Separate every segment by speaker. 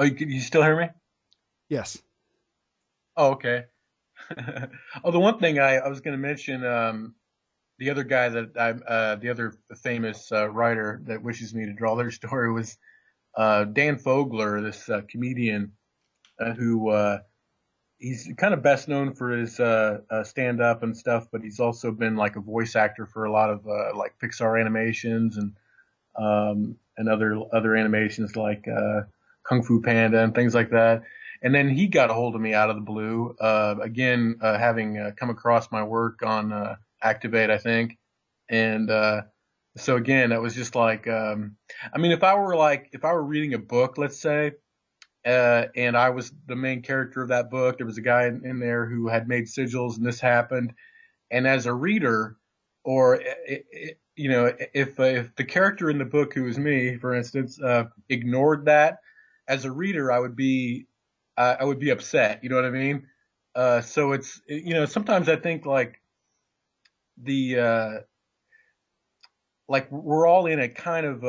Speaker 1: Oh, you still hear me?
Speaker 2: Yes.
Speaker 1: Oh, okay. Oh, the one thing I was going to mention, the other guy that the other famous writer that wishes me to draw their story was Dan Fogler, this comedian who he's kind of best known for his stand up and stuff, but he's also been like a voice actor for a lot of like Pixar animations and other animations like Kung Fu Panda and things like that. And then he got a hold of me out of the blue, again, having come across my work on Activate, I think. And so again, that was just like, I mean, if I were reading a book, let's say, and I was the main character of that book, there was a guy in there who had made sigils and this happened. And as a reader, or if the character in the book, who was me, for instance, ignored that, as a reader, I would be upset. You know what I mean? So it's sometimes I think the like we're all in a kind of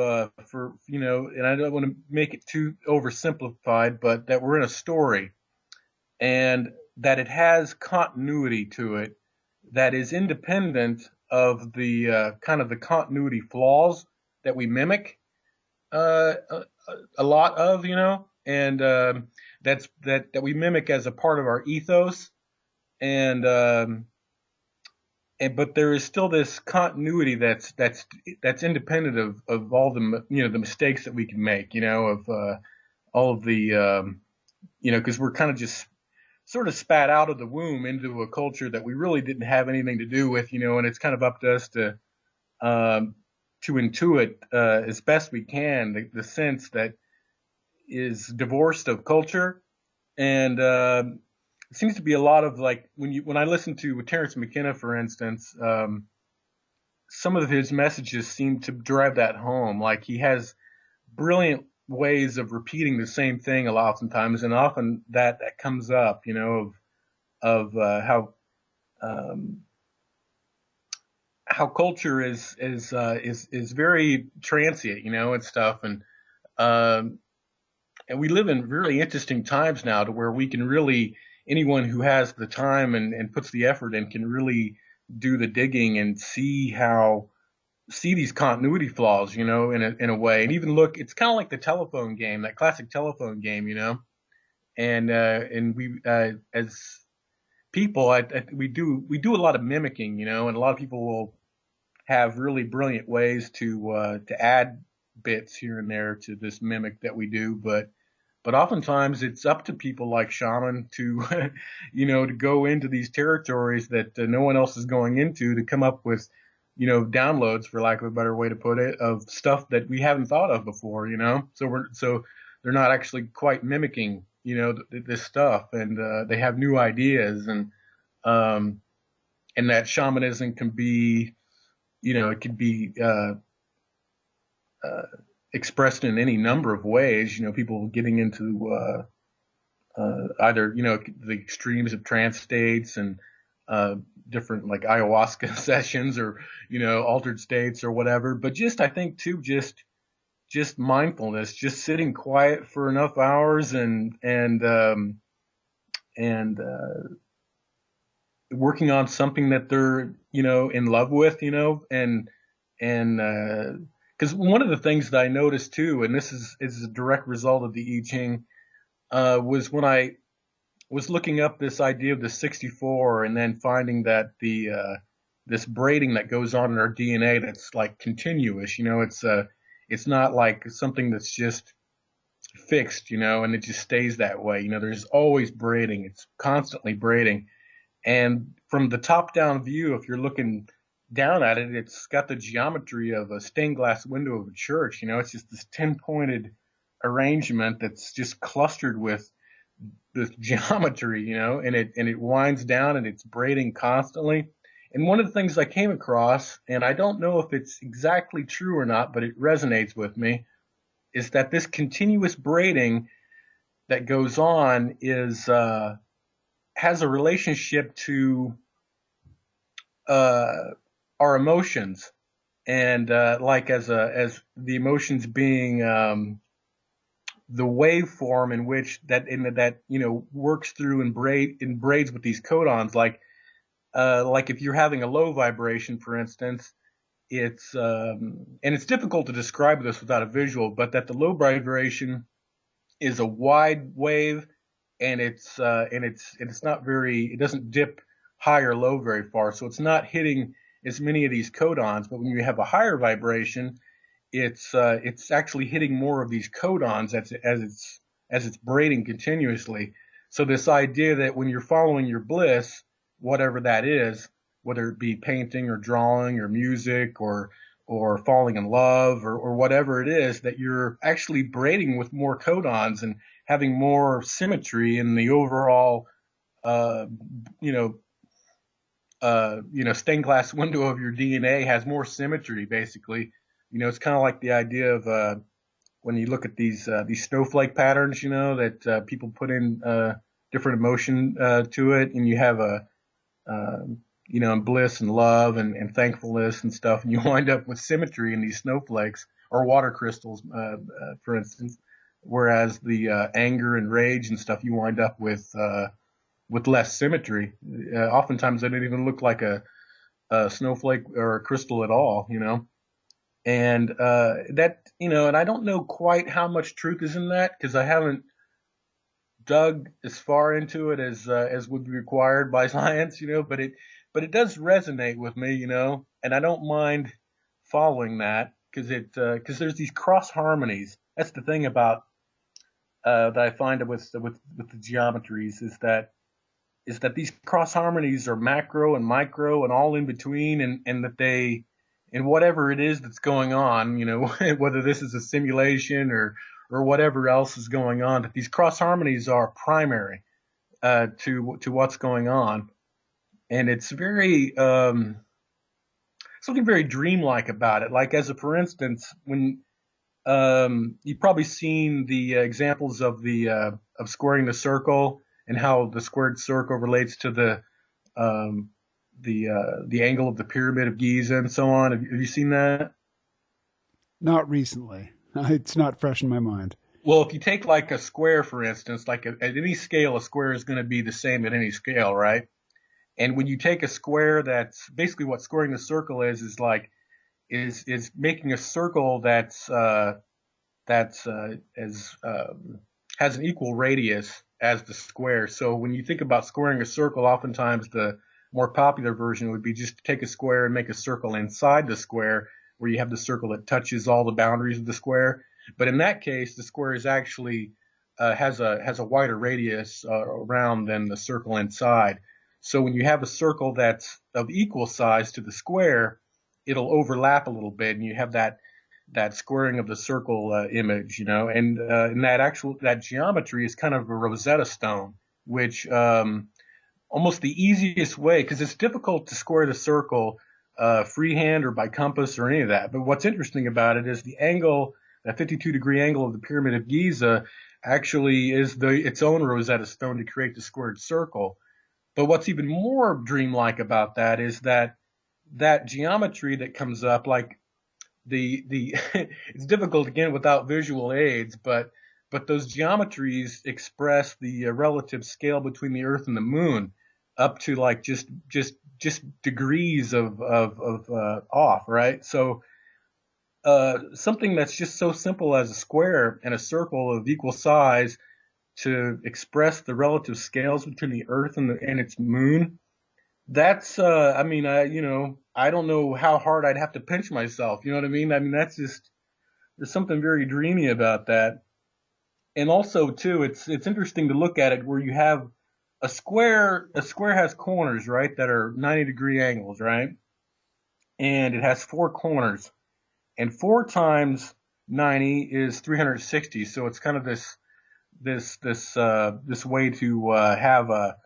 Speaker 1: for and I don't want to make it too oversimplified, but that we're in a story and that it has continuity to it that is independent of the kind of the continuity flaws that we mimic a lot of, and that we mimic as a part of our ethos, and but there is still this continuity that's independent of all the the mistakes that we can make, of all of the because we're kind of just sort of spat out of the womb into a culture that we really didn't have anything to do with, and it's kind of up to us um, to intuit as best we can the sense that is divorced of culture. And it seems to be a lot of like when I listen to Terrence McKenna, for instance, some of his messages seem to drive that home. Like he has brilliant ways of repeating the same thing a lot of times, and often that comes up, of um, how culture is very transient, and stuff, um, and we live in really interesting times now to where we can really anyone who has the time and puts the effort in can really do the digging and see these continuity flaws, in a way, and even look. It's kind of like the telephone game, that classic telephone game, and we as people, we do a lot of mimicking, and a lot of people will have really brilliant ways to add bits here and there to this mimic that we do, but oftentimes it's up to people like Shaman to to go into these territories that no one else is going into to come up with downloads, for lack of a better way to put it, of stuff that we haven't thought of before. So they're not actually quite mimicking this stuff, and they have new ideas, um, and that shamanism can be it could be uh, expressed in any number of ways. People getting into either the extremes of trance states and uh, different like ayahuasca sessions, or altered states or whatever. But just I think too, just mindfulness, just sitting quiet for enough hours and working on something that they're in love with, and because one of the things that I noticed too, and this is a direct result of the I Ching, was when I was looking up this idea of the 64, and then finding that the this braiding that goes on in our DNA that's like continuous. It's not like something that's just fixed, and it just stays that way. There's always braiding. It's constantly braiding. And from the top down view, if you're looking down at it, it's got the geometry of a stained glass window of a church. It's just this 10 pointed arrangement that's just clustered with this geometry, and it winds down and it's braiding constantly. And one of the things I came across, and I don't know if it's exactly true or not, but it resonates with me, is that this continuous braiding that goes on is has a relationship to uh, our emotions, and like as the emotions being the waveform in which that works through and braids with these codons, like if you're having a low vibration, for instance, and it's difficult to describe this without a visual, but that the low vibration is a wide wave, and it's not very, it doesn't dip high or low very far, so it's not hitting as many of these codons. But when you have a higher vibration, it's actually hitting more of these codons as it's braiding continuously. So this idea that when you're following your bliss, whatever that is, whether it be painting or drawing or music or falling in love or whatever it is, that you're actually braiding with more codons and having more symmetry in the overall, uh, you know, stained glass window of your DNA has more symmetry, basically. It's kind of like the idea of when you look at these snowflake patterns, that people put in different emotion to it, and you have uh, and bliss and love and thankfulness and stuff, and you wind up with symmetry in these snowflakes or water crystals, for instance. Whereas the anger and rage and stuff, you wind up with less symmetry. Oftentimes, they don't even look like a snowflake or a crystal at all. And and I don't know quite how much truth is in that, because I haven't dug as far into it as would be required by science, but it does resonate with me, and I don't mind following that, because there's these cross harmonies. That's the thing about that I find with the geometries, is that these cross harmonies are macro and micro and all in between, and that they, and whatever it is that's going on, whether this is a simulation or whatever else is going on, that these cross harmonies are primary to what's going on. And it's very something very dreamlike about it. Like, for instance, when you've probably seen the examples of squaring the circle, and how the squared circle relates to the angle of the Pyramid of Giza and so on. Have you seen that?
Speaker 2: Not recently. It's not fresh in my mind.
Speaker 1: Well, if you take like a square, for instance, like at any scale, a square is going to be the same at any scale, right? And when you take a square, that's basically what squaring the circle is making a circle that's as has an equal radius as the square. So when you think about squaring a circle, oftentimes the more popular version would be just to take a square and make a circle inside the square, where you have the circle that touches all the boundaries of the square. But in that case, the square is actually has a wider radius around than the circle inside. So when you have a circle that's of equal size to the square, it'll overlap a little bit, and you have that squaring of the circle image, and that geometry is kind of a Rosetta Stone, which almost the easiest way, because it's difficult to square the circle freehand or by compass or any of that. But what's interesting about it is the angle, that 52-degree angle of the Pyramid of Giza, actually is its own Rosetta Stone to create the squared circle. But what's even more dreamlike about that is that geometry that comes up, like the it's difficult again without visual aids, but those geometries express the relative scale between the Earth and the Moon, up to like just degrees of off, right? So something that's just so simple as a square and a circle of equal size to express the relative scales between the Earth and its moon. That's I mean, I don't know how hard I'd have to pinch myself. You know what I mean? I mean, that's just, there's something very dreamy about that. And also too, it's interesting to look at it where you have a square. A square has corners, right, that are 90-degree angles, right? And it has four corners, and 4 times 90 is 360. So it's kind of this way to have a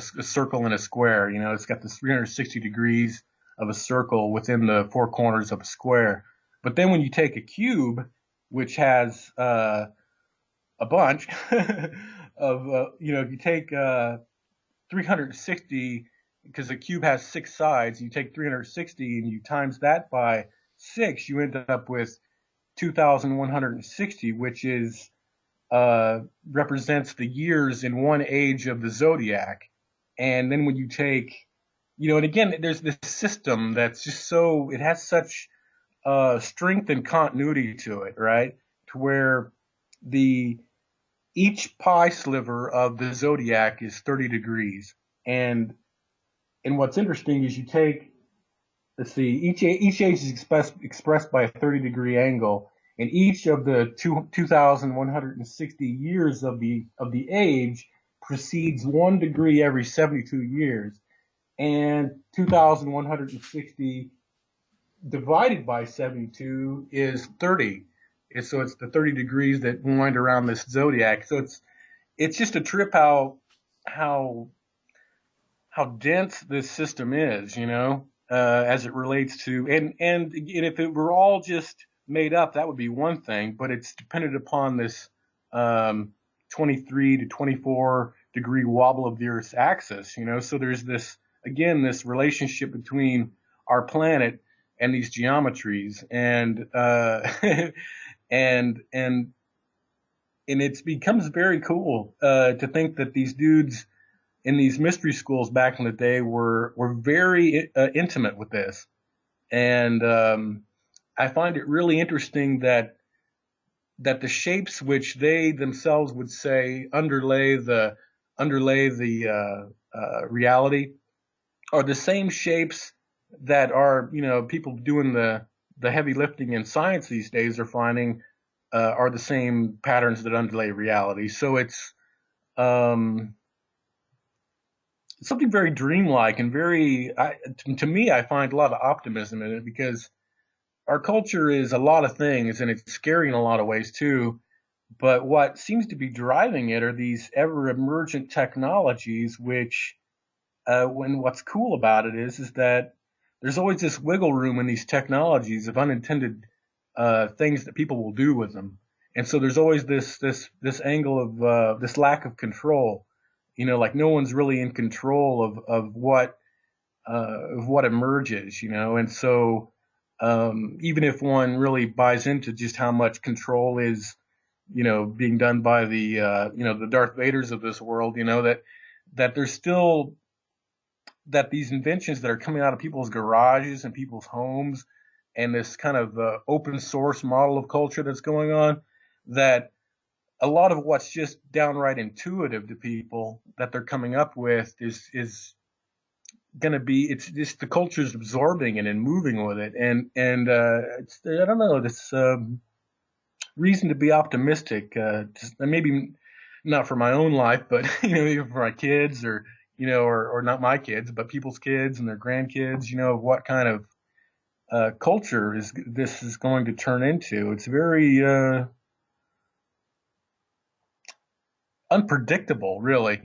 Speaker 1: circle in a square. It's got this 360 degrees of a circle within the four corners of a square. But then when you take a cube, which has a bunch of, if you take 360, because a cube has 6 sides, you take 360 and you times that by 6, you end up with 2,160, which is uh, represents the years in one age of the zodiac. And then when you take, and again, there's this system that's just so, it has such strength and continuity to it, right? To where the each pie sliver of the zodiac is 30 degrees. And what's interesting is you take, let's see, each age is expressed by a 30-degree angle, and each of the 2,160 years of the age precedes 1 degree every 72 years, and 2,160 divided by 72 is 30. And so it's the 30 degrees that wind around this zodiac. So it's just a trip how how dense this system is, as it relates to, and if it were all just made up, that would be one thing, but it's dependent upon this 23 to 24 degree wobble of the Earth's axis, so there's this relationship between our planet and these geometries, and and and and it becomes very cool to think that these dudes in these mystery schools back in the day were very intimate with this, and I find it really interesting that the shapes which they themselves would say underlay the reality are the same shapes that are people doing the heavy lifting in science these days are finding are the same patterns that underlay reality. So it's um, something very dreamlike and to me, I find a lot of optimism in it because our culture is a lot of things and it's scary in a lot of ways too. But what seems to be driving it are these ever emergent technologies, which, when what's cool about it is that there's always this wiggle room in these technologies of unintended things that people will do with them. And so there's always this angle of this lack of control. Like no one's really in control of what emerges. And so even if one really buys into just how much control is, being done by the Darth Vaders of this world, that there's still that these inventions that are coming out of people's garages and people's homes and this kind of open source model of culture that's going on, that a lot of what's just downright intuitive to people that they're coming up with is going to be, it's just the culture's absorbing it and moving with it, and it's, I don't know, this reason to be optimistic, maybe not for my own life, but even for my kids, or not my kids, but people's kids and their grandkids, what kind of culture this is going to turn into. It's very unpredictable, really.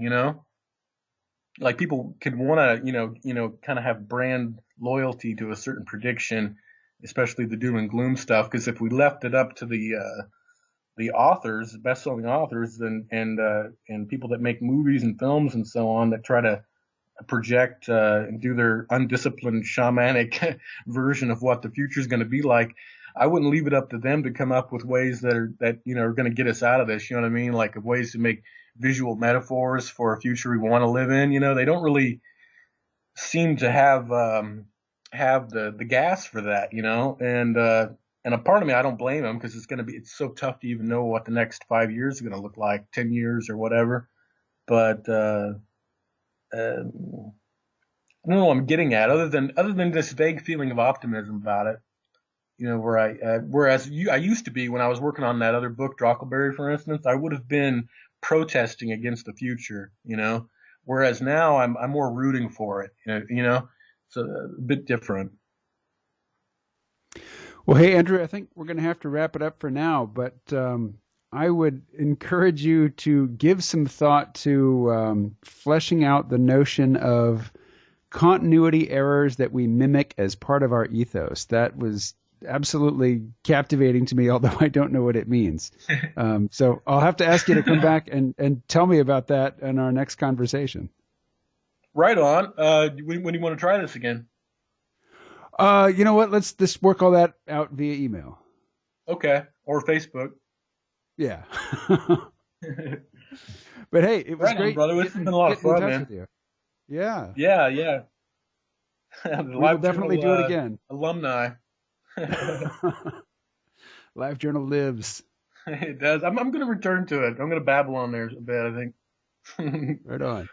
Speaker 1: Like people could want to, kind of have brand loyalty to a certain prediction, especially the doom and gloom stuff. Because if we left it up to the authors, best-selling authors, and people that make movies and films and so on that try to project and do their undisciplined shamanic version of what the future is going to be like, I wouldn't leave it up to them to come up with ways that are going to get us out of this. You know what I mean? Like ways to make visual metaphors for a future we want to live in. They don't really seem to have the gas for that. And a part of me, I don't blame them because it's so tough to even know what the next 5 years is going to look like, 10 years or whatever. But I don't know what I'm getting at, other than this vague feeling of optimism about it. I used to be when I was working on that other book, Drockleberry, for instance, I would have been protesting against the future, whereas now I'm more rooting for it, it's a bit different.
Speaker 2: Well, hey, Andrew, I think we're going to have to wrap it up for now, but I would encourage you to give some thought to fleshing out the notion of continuity errors that we mimic as part of our ethos. That was absolutely captivating to me, although I don't know what it means. So I'll have to ask you to come back and tell me about that in our next conversation.
Speaker 1: Right on. When do you want to try this again?
Speaker 2: You know what? Let's just work all that out via email.
Speaker 1: Okay. Or Facebook.
Speaker 2: Yeah. But hey, it was
Speaker 1: Right on,
Speaker 2: great
Speaker 1: brother. This has been a lot of
Speaker 2: getting in
Speaker 1: fun,
Speaker 2: touch
Speaker 1: man.
Speaker 2: with you. Yeah,
Speaker 1: Yeah, yeah. The
Speaker 2: we will
Speaker 1: Live
Speaker 2: definitely
Speaker 1: Journal
Speaker 2: do it again.
Speaker 1: alumni.
Speaker 2: Live Journal lives.
Speaker 1: It does. I'm going to return to it. I'm going to babble on there a bit, I think.
Speaker 2: Right on.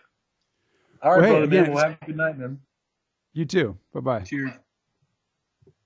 Speaker 1: All
Speaker 2: Well,
Speaker 1: right,
Speaker 2: hey,
Speaker 1: brother,
Speaker 2: again,
Speaker 1: man. Well, have a good night, man.
Speaker 2: you too. Bye bye.
Speaker 1: Cheers.